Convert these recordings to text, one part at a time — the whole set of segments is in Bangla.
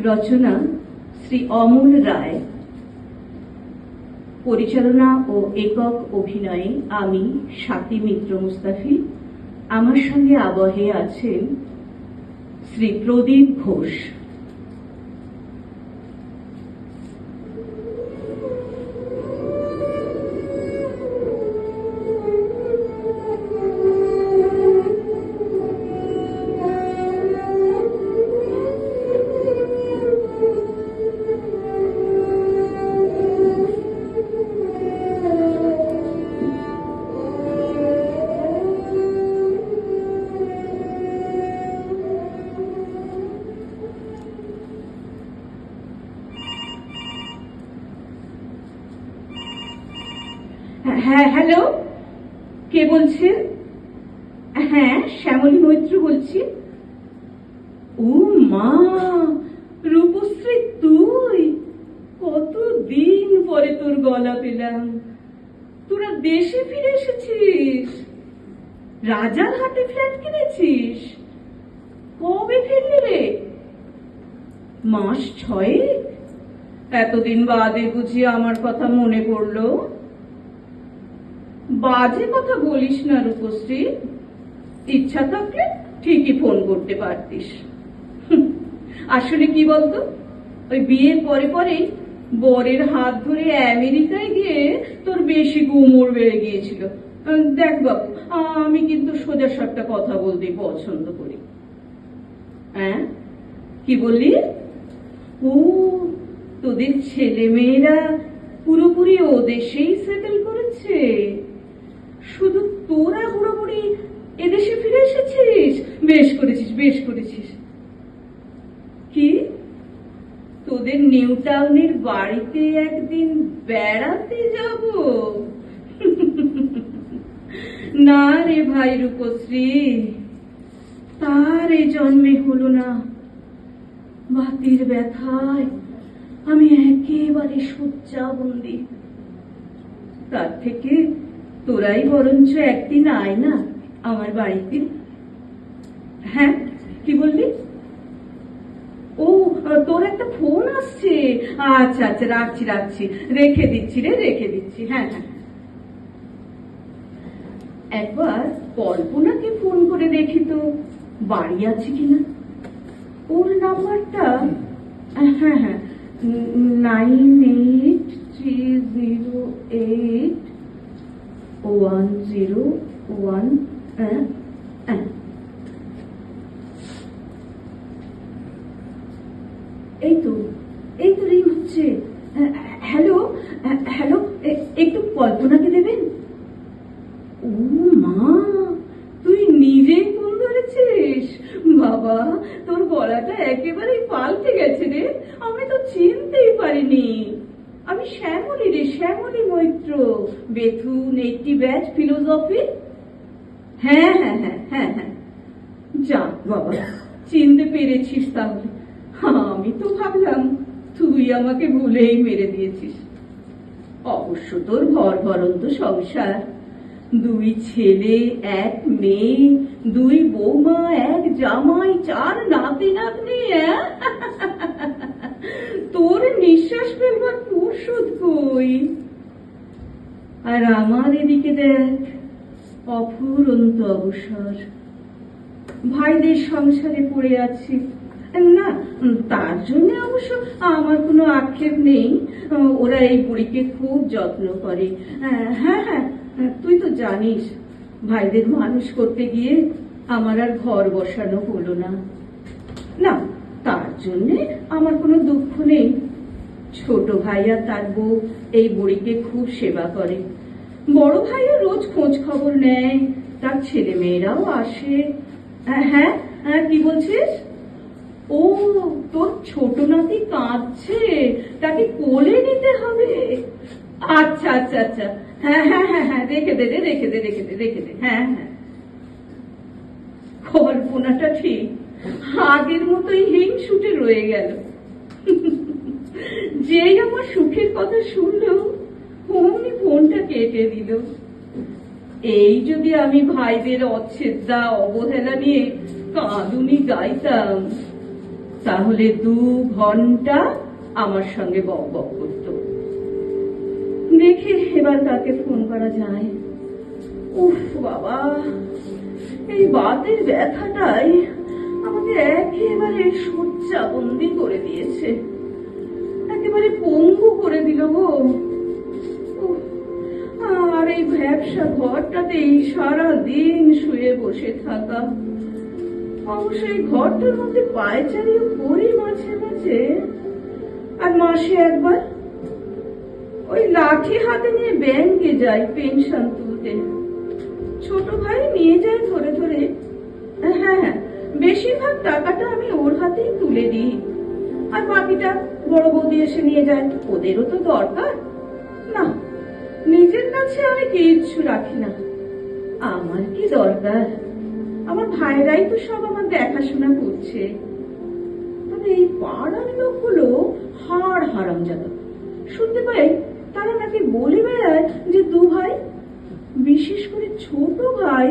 রচনা শ্রী অমল রায়, পরিচালনা ও একক অভিনয়ে আমি স্বাতী মিত্র মুস্তাফি। আমার সঙ্গে আবহে আছেন শ্রী প্রদীপ ঘোষ। হ্যাঁ, হ্যালো, কে বলছেন? হ্যাঁ, শ্যামলী মৈত্র বলছি। ও মা, রূপশ্রী তুই! কতদিন পরে তোর গলা পেলাম। তোরা দেশে ফিরে এসেছিস? রাজারহাটে ফ্ল্যাট কিনেছিস? কবে ফিরলি রে? মাস 6? এতদিন বাদে বুঝি আমার কথা মনে পড়লো? বাজে কথা বলিস না রূপশ্রী, ইচ্ছা থাকলে ঠিকই ফোন করতে পারতিস। আসলে কি বলতো, ওই বিয়ের পরে পরেই বরের হাত ধরে আমেরিকায় গিয়ে তোর বেশি গুমর বেড়ে গিয়েছিল। দেখ বাবু, আমি কিন্তু সোজা সাপটা কথা বলতে পছন্দ করি। হ্যাঁ, কি বললি? ও, তোদের ছেলে মেয়েরা পুরোপুরি ও দেশেই সেটেল করেছে, শুধু তোরা পুরোপুরি এদেশে ফিরে এসেছিস। বেশ করেছিস, বেশ করেছিস। কি, তোদের নিউ টাউনের বাড়িতে একদিন বেড়াতে যাব? না রে ভাই রূপশ্রী, তার এই জন্মে হলো না। বাতির ব্যথায় আমি একেবারে শয্যাবন্দি। তার থেকে তোরাই বরঞ্চ একদিন আয় না আমার বাড়িতে। হ্যাঁ, কি বললি? ও, তোর একটা ফোন আসছে। আচ্ছা আচ্ছা, রাখছি রাখছি, রেখে দিচ্ছি রে, রেখে দিচ্ছি। হ্যাঁ হ্যাঁ, একবার কল্পনাকে ফোন করে দেখি তো বাড়ি আছে কিনা। ওর নাম্বারটা, হ্যাঁ হ্যাঁ, 98381001। এই তো রিং হচ্ছে। হ্যালো হ্যালো, একটু কল্পনাকে দেবেন? ও মা, তুই নিজেই ফোন ধরেছিস? বাবা, তোর গলাটা একেবারে পাল্টে গেছে রে, আমি তো চিনতেই পারিনি। আমি Shyamali Ray, Shyamali Maitra, Bethune 80 batch, philosophy. হ্যাঁ হ্যাঁ হ্যাঁ হ্যাঁ হ্যাঁ, যাক বাবা, চিনতে পেরেছিস তাহলে। আমি তো ভাবলাম তুই আমাকে ভুলেই মেরে দিয়েছিস। অবশ্য তোর ঘর ভরন্ত সংসার, 2 ছেলে 1 মেয়ে, 2 বৌমা, 1 জামাই, 4 নাতি নাতনি। তোর নিঃশ্বাস ফেলবার ফুরসত কই? আর আমার এদিকে দেখ, অফুরন্ত অবসর। ভাইদের সংসারে পড়ে আছি। না, তার জন্য অবশ্য আমার কোনো আক্ষেপ নেই। ওরা এই বুড়িকে খুব যত্ন করে। হ্যাঁ হ্যাঁ, তুই তো জানিস, ভাইদের মানুষ করতে গিয়ে আমার আর ঘর বসানো হলো না। না, তার জন্যে আমার কোনো দুঃখ নেই। ছোট ভাই আর তার বউ এই বুড়িকে খুব সেবা করে। বড় ভাইও রোজ খোঁজ খবর নেয়, তার ছেলে মেয়েরাও আসে। হ্যাঁ, কি বলছিস? ও, তোর ছোট নাতি কাঁদছে, তাকে কোলে নিতে হবে। আচ্ছা আচ্ছা আচ্ছা, হ্যাঁ হ্যাঁ হ্যাঁ হ্যাঁ, রেখে দে, রেখে দে, রেখে দে, রেখে দে। হ্যাঁ হ্যাঁ, কল্পনাটা ঠিক আগের মতোই হিংসুটে রয়ে গেল। যেই আমার সুখের কথা শুনলো, অমনি ফোনটা কেটে দিল। এই যদি আমি ভাইদের অচ্ছেদ্যা অবহেলা নিয়ে কাঁদুনি গাইতাম, তাহলে 2 ঘন্টা আমার সঙ্গে বক বক করত। দেখি এবার কাকে ফোন করা যায়। উফ বাবা, এই বাতের ব্যথাটাই আমাকে একেবারে শয্যাবন্দি করে দিয়েছে, একেবারে পঙ্গু করে দিল গো। আর এই ব্যবসা ঘরটাতেই সারা দিন শুয়ে বসে থাকা। অবশ্যই ঘরটার মধ্যে পায়চারিও করি মাঝে মাঝে, আর মাসে একবার ওই লাঠি হাতে নিয়ে ব্যাংকে যাই পেনশন তুলতে। ছোট ভাই নিয়ে যায় ধরে ধরে। হ্যাঁ, বেশিরভাগ টাকাটা আমি ওর হাতেই তুলে দিই, আর বাকিটা বড় বৌদি এসে নিয়ে যায়। ওদেরও তো দরকার না, নিজের কাছে আমি কিচ্ছু রাখি না। আমার কি দরকার, আমার ভাইরাই তো সব আমার দেখাশোনা করছে। তবে এই পাড়ার লোকগুলো হারামজাদা। শুনতে পাই তারা নাকি বলে বেড়ায় যে 2 ভাই, বিশেষ করে ছোট ভাই,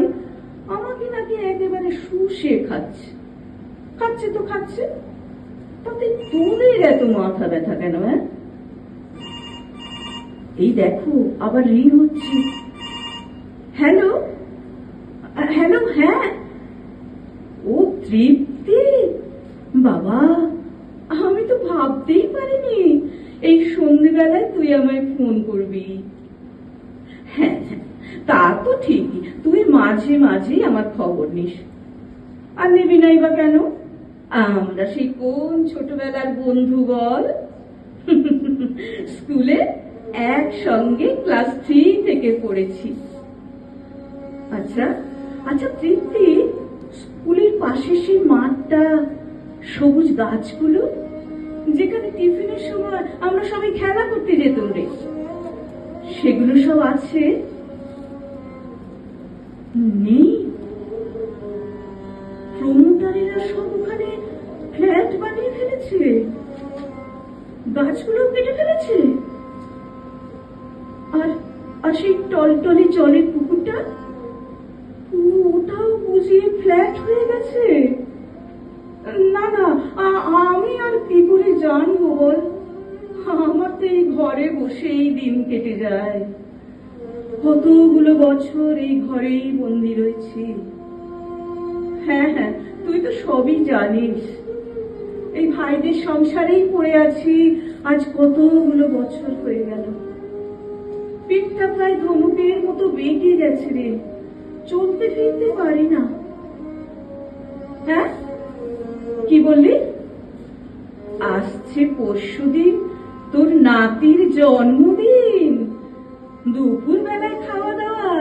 আমাকে নাকি একেবারে শুষে খাচ্ছে। খাচ্ছে তো খাচ্ছে, তাতে তোদের এত মাথা ব্যথা কেন? হ্যাঁ, এই দেখো আবার রিং হচ্ছে। হ্যালো হ্যালো, হ্যাঁ, ও তৃপ্তি, বাবা আমি তো ভাবতেই পারিনি এই সন্ধ্যেবেলায় তুই আমায় ফোন করবি। হ্যাঁ, তা তো ঠিকই, তুই মাঝে মাঝেই আমার খবর নিস। আর নিবি নাই বা কেন? আমরা সেই কোন ছোটবেলার বন্ধু বল, স্কুলে একসঙ্গে ক্লাস 3 থেকে পড়েছি। আচ্ছা আচ্ছা তৃপ্তি, স্কুলের পাশে সেই মাঠটা, সবুজ গাছগুলো, যেখানে টিফিনের সময় আমরা সবাই খেলা করতে যেতাম রে, সেগুলো সব আছে? নেই? প্রমোটারেরা সব ওখানে ফ্ল্যাট বানিয়ে ফেলেছে, গাছগুলো কেটে ফেলেছে, আর সেই টলটলে জলের পুকুরটা, ওটাও বুঝিয়ে ফ্ল্যাট হয়ে গেছে। না না, আমি আর কি করে জানবো বল, আমার তো এই ঘরে বসেই দিন কেটে যায়। কতগুলো বছর এই ঘরেই বন্দি রয়েছি। হ্যাঁ হ্যাঁ, তুই তো সবই জানিস, এই ভাইদের সংসারেই পড়ে আছি আজ কতগুলো বছর হয়ে গেল। পিঠটা প্রায় ধনুকের মতো বেঁকে গেছে রে, চলতে ফিরতে পারি না। হ্যাঁ, কি বললি? আসছে পরশুদিন তোর নাতির জন্মদিন, দুপুর বেলায় খাওয়া দাওয়া,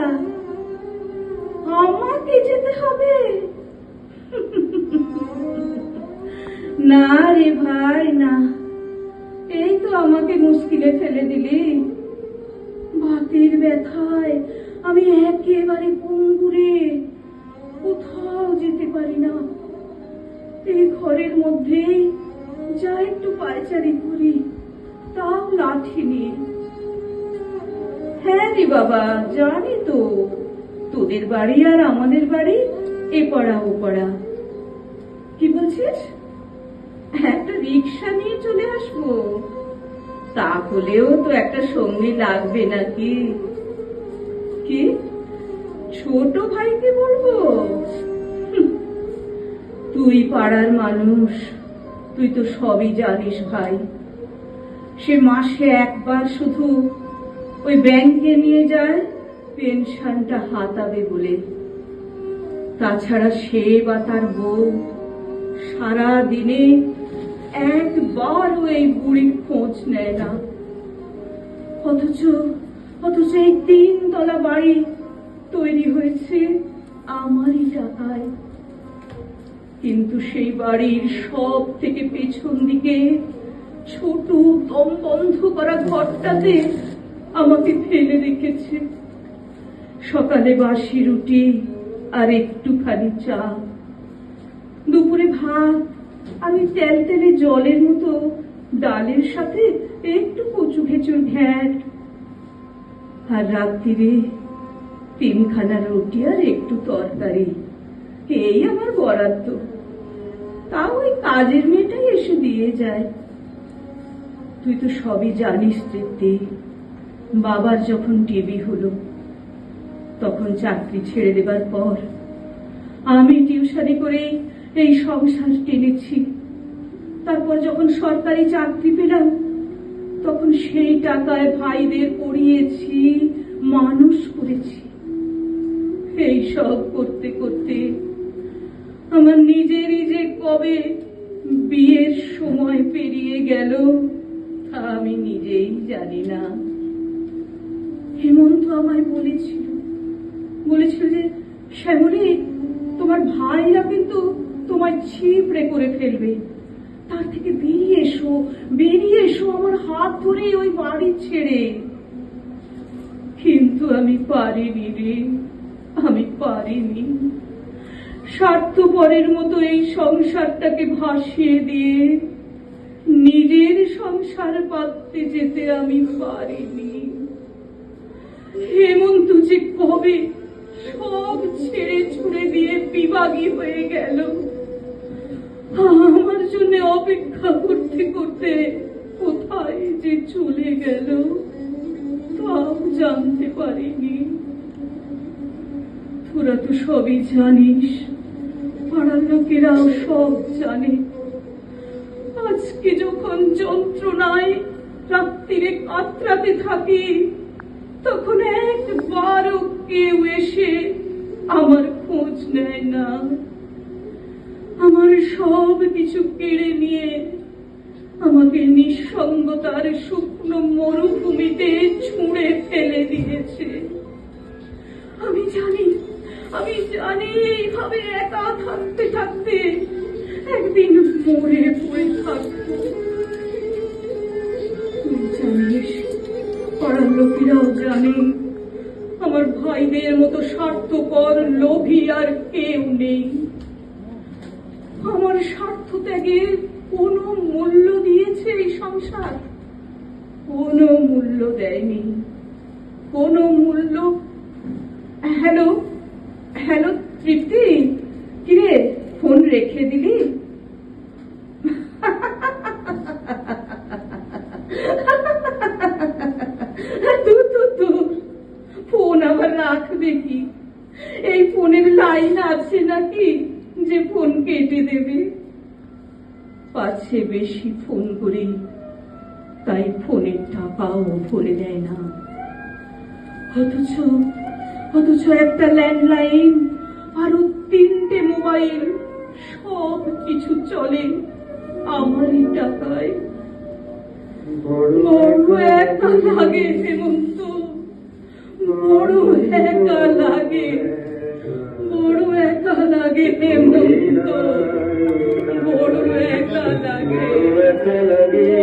আমাকে যেতে হবে? না রে ভাই না, এই তো আমাকে মুশকিলে ফেলে দিলি। বাতের ব্যথায় আমি একেবারে পঙ্গুরে, কোথাও যেতে পারি না। এই ঘরের মধ্যেই যা একটু পায়চারি করি, তাও লাঠি নিয়ে। হ্যাঁ রে বাবা, জানি তো, তোদের বাড়ি আর আমাদের বাড়ি এ পাড়া ও পাড়া। কি বলছিস? একটা রিক্সা নিয়ে চলে আসবো? তা হলেও তো একটা সঙ্গী লাগবে নাকি? কি, ছোট ভাইকে বলবো? তুই পাড়ার মানুষ, তুই তো সবই জানিস ভাই। সে মাসে একবার শুধু ওই ব্যাংকে নিয়ে যায় পেনশনটা হাতাবে বলে। তাছাড়া সে বা তার বউ সারা দিনে একবারও এই বুড়ির খোঁজ নেয় না। অথচ এই 3 তলা বাড়ি তৈরি হয়েছে আমারই টাকায়। কিন্তু সেই বাড়ির সব থেকে পেছন দিকে ছোট দম বন্ধ করা ঘরটাতে আমাকে ফেলে রেখেছে। সকালে বাসি রুটি আর একটুখানি চা, দুপুরে ভাত আমি তেলতেলে জলের মতো ডালের সাথে একটু কচু খেচুর ঘ্যাট, আর রাত্রিরে 3খানা রুটি আর একটু তরকারি, এই আমার বরাদ্দ। তাও ওই কাজের মেয়েটাই এসে দিয়ে যায়। তুই তো সবই জানিস তৃপ্তি, বাবার যখন টিবি হলো তখন চাকরি ছেড়ে দেবার পর আমি টিউশনি করে এই সংসার টেনেছি। তারপর যখন সরকারি চাকরি পেলাম তখন সেই টাকায় ভাইদের পড়িয়েছি, মানুষ করেছি। এই সব করতে করতে আমার নিজেরই যে কবে বিয়ের সময় পেরিয়ে গেল তা আমি নিজেই জানি না। হেমন্ত আমায় বলেছিল যে শ্যামলী, তোমার ভাইরা কিন্তু তোমায় ছিপড়ে করে ফেলবে, তার থেকে বেরিয়ে এসো আমার হাত ধরে ওই বাড়ি ছেড়ে। কিন্তু আমি পারিনি রে, আমি পারিনি। স্বার্থপরের মতো এই সংসারটাকে ভাসিয়ে দিয়ে নিজের সংসার পাততে যেতে আমি পারিনি। হেমন্ত যে কবে সব ছেড়ে ছুড়ে দিয়ে বিভাগী হয়ে গেল, আমার জন্য অপেক্ষা করতে করতে কোথায় যে চলে গেল তাও জানতে পারিনি। তোরা তো সবই জানিস, পাড়ার লোকেরাও সব জানে। আজকে যখন যন্ত্রণায় রাত্রিরে কাতরাতে থাকি তখন একবারও কেউ এসে আমার খোঁজ নেয় না। আমার সব কিছু কেড়ে নিয়ে আমাকে নিঃসঙ্গতার শুকনো মরুভূমিতে ছুঁড়ে ফেলে দিয়েছে। আমি জানি এইভাবে একা থাকতে থাকতে একদিন মরে পড়ে থাকবো। তুই জানিস, পাড়ার লোকেরাও জানে আমার ভাইদের মতো স্বার্থপর লোভী আর কেউ নেই। আমার স্বার্থ ত্যাগের কোনো মূল্য দিয়েছে এই সংসার? কোনো মূল্য দেয়নি, কোনো মূল্য। হ্যালো হ্যালো তৃপ্তি, কিরে ফোন রেখে দিলি? ফোন আবার রাখবে কি? এই ফোনের লাইন আছে নাকি যে ফোন কেটে দেবে? পাছে বেশি ফোন করি তাই ফোনের টাকাও ভরে দেয় না। অথচ একটা ল্যান্ডলাইন, আরো 3টে মোবাইল, সব কিছু চলে আমারই টাকায়। বড় একা লাগে হেমন্ত, বড় একা লাগে, বড় একা লাগে হেমন্ত, বড় একা লাগে।